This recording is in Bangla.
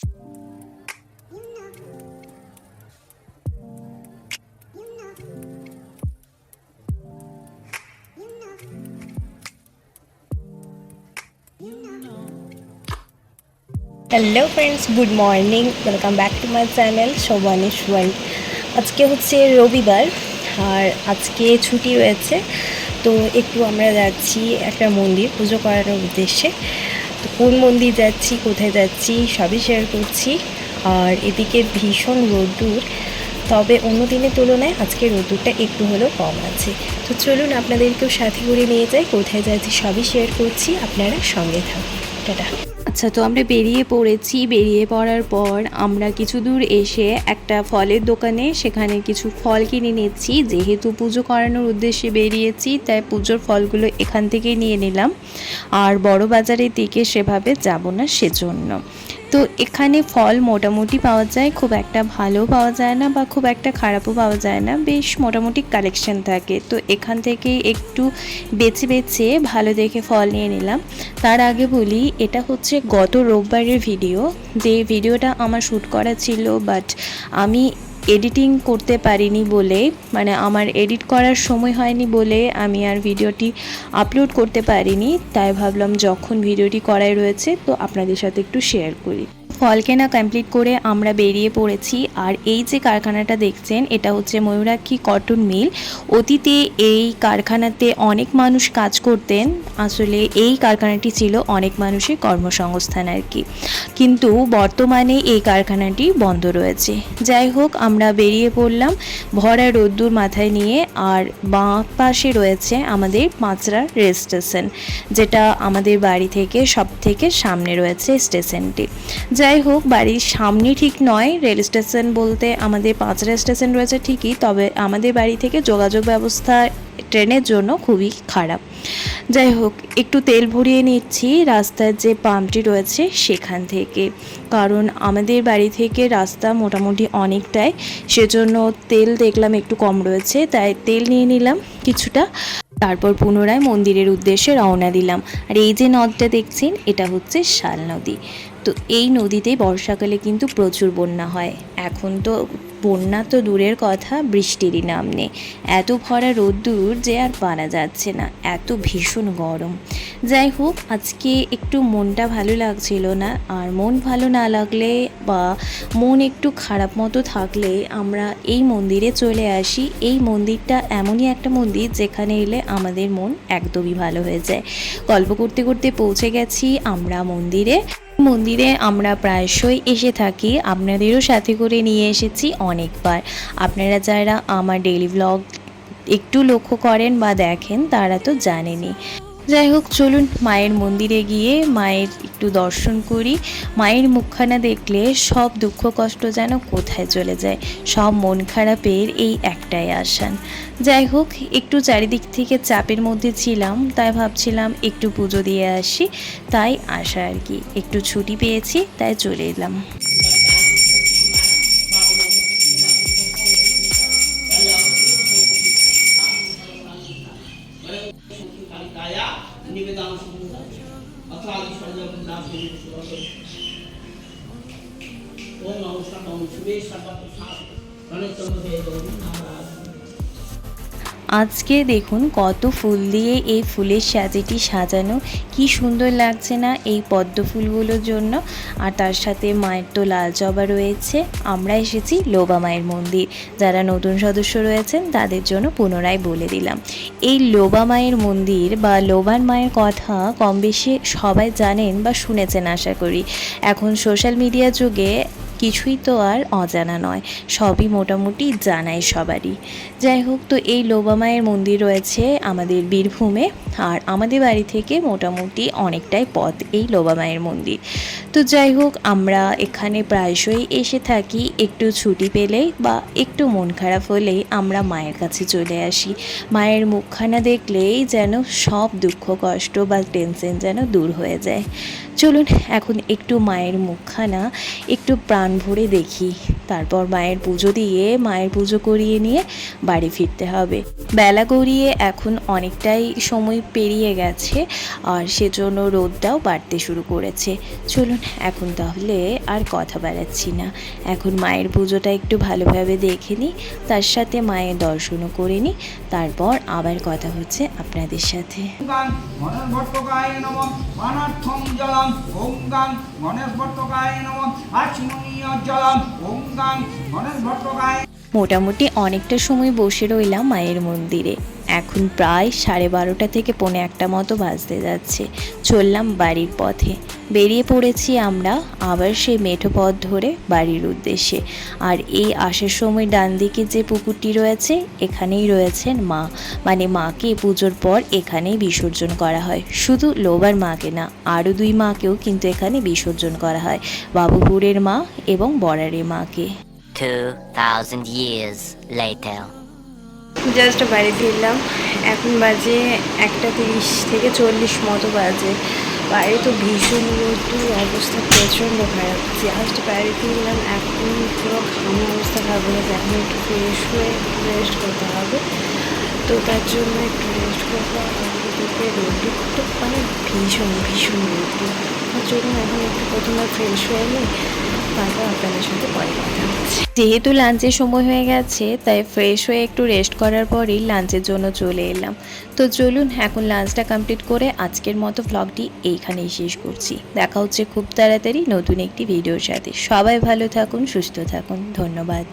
Hello friends, good morning, welcome back to my channel Shobhanish world. আজকে হচ্ছে রবিবার আর আজকে ছুটি রয়েছে, তো একটু আমরা যাচ্ছি একটা মন্দির পুজো করানোর উদ্দেশ্যে। তো কোন মন্দির যাচ্ছি, কোথায় যাচ্ছি সবই শেয়ার করছি। আর এদিকে ভীষণ রোদ্দুর, তবে অন্য দিনের তুলনায় আজকে রোদ্দুরটা একটু হলেও কম আছে। তো চলুন আপনাদেরকেও সাথে করে নিয়ে যাই, কোথায় যাচ্ছি সবই শেয়ার করছি, আপনারা সঙ্গে থাকুন। টাটা। আচ্ছা, তো আমরা বেরিয়ে পড়েছি। বেরিয়ে পড়ার পর আমরা কিছু দূর এসে একটা ফলের দোকানে সেখানে কিছু ফল কিনে নিচ্ছি। যেহেতু পুজো করানোর উদ্দেশ্যে বেরিয়েছি, তাই পুজোর ফলগুলো এখান থেকে নিয়ে নিলাম। আর বড় বাজারের দিকে সেভাবে যাব না সেজন্য। তো এখানে ফল মোটামুটি পাওয়া যায়, খুব একটা ভালো পাওয়া যায় না বা খুব একটা খারাপও পাওয়া যায় না, বেশ মোটামুটি কালেকশন থাকে। তো এখান থেকে একটু বেছে বেছে ভালো দেখে ফল নিয়ে নিলাম। তার আগে বলি, এটা হচ্ছে গত রোববারের ভিডিও। যে ভিডিওটা আমার শ্যুট করা ছিল, বাট আমি এডিটিং করতে পারিনি বলে, মানে আমার এডিট করার সময় হয়নি বলে আমি আর ভিডিওটি আপলোড করতে পারিনি। তাই ভাবলাম যখন ভিডিওটি করাই রয়েছে তো আপনাদের সাথে একটু শেয়ার করি। ফল কেনা কমপ্লিট করে আমরা বেরিয়ে পড়েছি। আর এই যে কারখানাটা দেখছেন, এটা হচ্ছে ময়ূরাক্ষী কটন মিল। অতীতে এই কারখানাতে অনেক মানুষ কাজ করতেন। আসলে এই কারখানাটি ছিল অনেক মানুষের কর্মসংস্থান আর কি, কিন্তু বর্তমানে এই কারখানাটি বন্ধ রয়েছে। যাই হোক, আমরা বেরিয়ে পড়লাম ভরা রোদ্দুর মাথায় নিয়ে। আর বাঁ পাশে রয়েছে আমাদের পাঁচড়া রেল স্টেশন, যেটা আমাদের বাড়ি থেকে সব থেকে সামনে রয়েছে স্টেশনটি। যাই হোক, বাড়ির সামনে ঠিক নয়, রেল স্টেশন বলতে আমাদের পাঁচড়া স্টেশন রয়েছে ঠিকই, তবে আমাদের বাড়ি থেকে যোগাযোগ ব্যবস্থা ট্রেনের জন্য খুবই খারাপ। যাই হোক, একটু তেল ভরিয়ে নিচ্ছি রাস্তার যে পাম্পটি রয়েছে সেখান থেকে, কারণ আমাদের বাড়ি থেকে রাস্তা মোটামুটি অনেকটাই, সেজন্য তেল দেখলাম একটু কম রয়েছে, তাই তেল নিয়ে নিলাম কিছুটা। তারপর পুনরায় মন্দিরের উদ্দেশ্যে রওনা দিলাম। আর এই যে নদটা দেখছেন, এটা হচ্ছে শাল নদী। তো এই নদীতে বর্ষাকালে কিন্তু প্রচুর বন্যা হয়। এখন তো বন্যা তো দূরের কথা, বৃষ্টিরই নাম নেই। এত ভরা রোদ্দুর যে আর পারা যাচ্ছে না, এত ভীষণ গরম। যাই হোক, আজকে একটু মনটা ভালো লাগছিল না। আর মন ভালো না লাগলে বা মন একটু খারাপ মতো থাকলে আমরা এই মন্দিরে চলে আসি। এই মন্দিরটা এমনই একটা মন্দির যেখানে এলে আমাদের মন একদমই ভালো হয়ে যায়। গল্প করতে করতে পৌঁছে গেছি আমরা মন্দিরে। মন্দিরে আমরা প্রায়শই এসে থাকি, আপনাদেরও সাথে করে নিয়ে এসেছি অনেকবার। আপনারা যারা আমার ডেইলি ব্লগ একটু লক্ষ্য করেন বা দেখেন তারা তো জানেনই। যাই হোক, চলুন মায়ের মন্দিরে গিয়ে মায়ের একটু দর্শন করি। মায়ের মুখখানা দেখলে সব দুঃখ কষ্ট যেন কোথায় চলে যায়, সব মন খারাপের এই একটাই আসান। যাই হোক, একটু চারিদিক থেকে চাপের মধ্যে ছিলাম, তাই ভাবছিলাম একটু পুজো দিয়ে আসি, তাই আসা আর কি। একটু ছুটি পেয়েছি তাই চলে এলাম। আজকে দেখুন কত ফুল দিয়ে এই ফুলের সাজিটি সাজানো, কি সুন্দর লাগছে না এই পদ্ম ফুলগুলোর জন্য। আর তার সাথে মায়ের তো লাল জবা রয়েছে। আমরা এসেছি লোবা মায়ের মন্দির। যারা নতুন সদস্য রয়েছেন তাদের জন্য পুনরায় বলে দিলাম, এই লোবা মায়ের মন্দির বা লোবার মায়ের কথা কম বেশি সবাই জানেন বা শুনেছেন আশা করি। এখন সোশ্যাল মিডিয়া যুগে কিছুই তো আর অজানা নয়, সবই মোটামুটি জানাই সবারই। যাই হোক, তো এই লোবা মায়ের মন্দির রয়েছে আমাদের বীরভূমে। আর আমাদের বাড়ি থেকে মোটামুটি অনেকটাই পথ এই লোবা মায়ের মন্দির। তো যাই হোক, আমরা এখানে প্রায়শই এসে থাকি। একটু ছুটি পেলেই বা একটু মন খারাপ হলেই আমরা মায়ের কাছে চলে আসি। মায়ের মুখখানা দেখলেই যেন সব দুঃখ কষ্ট বা টেনশন যেন দূর হয়ে যায়। চলুন এখন একটু মায়ের মুখখানা একটু প্রাণ ভরে দেখি, তারপর মায়ের পুজো দিয়ে মায়ের পুজো করিয়ে নিয়ে বাড়ি ফিরতে হবে। বেলা গড়িয়ে এখন অনেকটাই সময় পেরিয়ে গেছে, আর সেজন্য রোদটাও বাড়তে শুরু করেছে। চলুন এখন তাহলে আর কথা বাড়াচ্ছি না, এখন মায়ের পুজোটা একটু ভালোভাবে দেখে নিই, তার সাথে মায়ের দর্শনও করে নিই, তারপর আবার কথা হচ্ছে আপনাদের সাথে। মোটামুটি অনেকটা সময় বসে রইলাম মায়ের মন্দিরে। এখন প্রায় 12:30 থেকে 1:45 মতো বাজতে যাচ্ছে। চললাম বাড়ির পথে, বেরিয়ে পড়েছি আমরা আবার সেই মেঠো পথ ধরে বাড়ির উদ্দেশ্যে। আর এই আসার সময় ডান দিকে যে পুকুরটি রয়েছে, এখানেই রয়েছেন মা, মানে মাকে পুজোর পর এখানেই বিসর্জন করা হয়। শুধু লোবার মাকে না, আরও 2 মাকেও কিন্তু এখানে বিসর্জন করা হয়, বাবুপুরের মা এবং বড়ারের মাকে। 2000 years later. জাস্ট বাড়ি ফিরলাম, এখন বাজে 1:30 থেকে 40 মতো বাজে। বাইরে তো ভীষণ রোদ্দুর, অবস্থা প্রচণ্ড খারাপ। জাস্ট বাড়ি ফিরলাম, এখন পুরো ঘামে অবস্থা খারাপ হয়ে গেছে। এখন একটু ফ্রেশ হয়ে একটু রেস্ট করতে হবে, তো তার জন্য একটু রেস্ট করবো। আমাদেরকে রোদ্দুরটা মানে ভীষণ ভীষণ রোদ্দুর, তার জন্য এখন একটু প্রথমে ফ্রেশ হয়ে নিই, তারপর আপনাদের সাথে পরে কথা হচ্ছে। যেহেতু লাঞ্চের সময় হয়ে গেছে, তাই ফ্রেশ হয়ে একটু রেস্ট করার পরেই লাঞ্চের জন্য চলে এলাম। তো চলুন এখন লাঞ্চটা কমপ্লিট করে আজকের মতো ভ্লগটি এইখানেই শেষ করছি। দেখা হচ্ছে খুব তাড়াতাড়ি নতুন একটি ভিডিওর সাথে। সবাই ভালো থাকুন, সুস্থ থাকুন, ধন্যবাদ।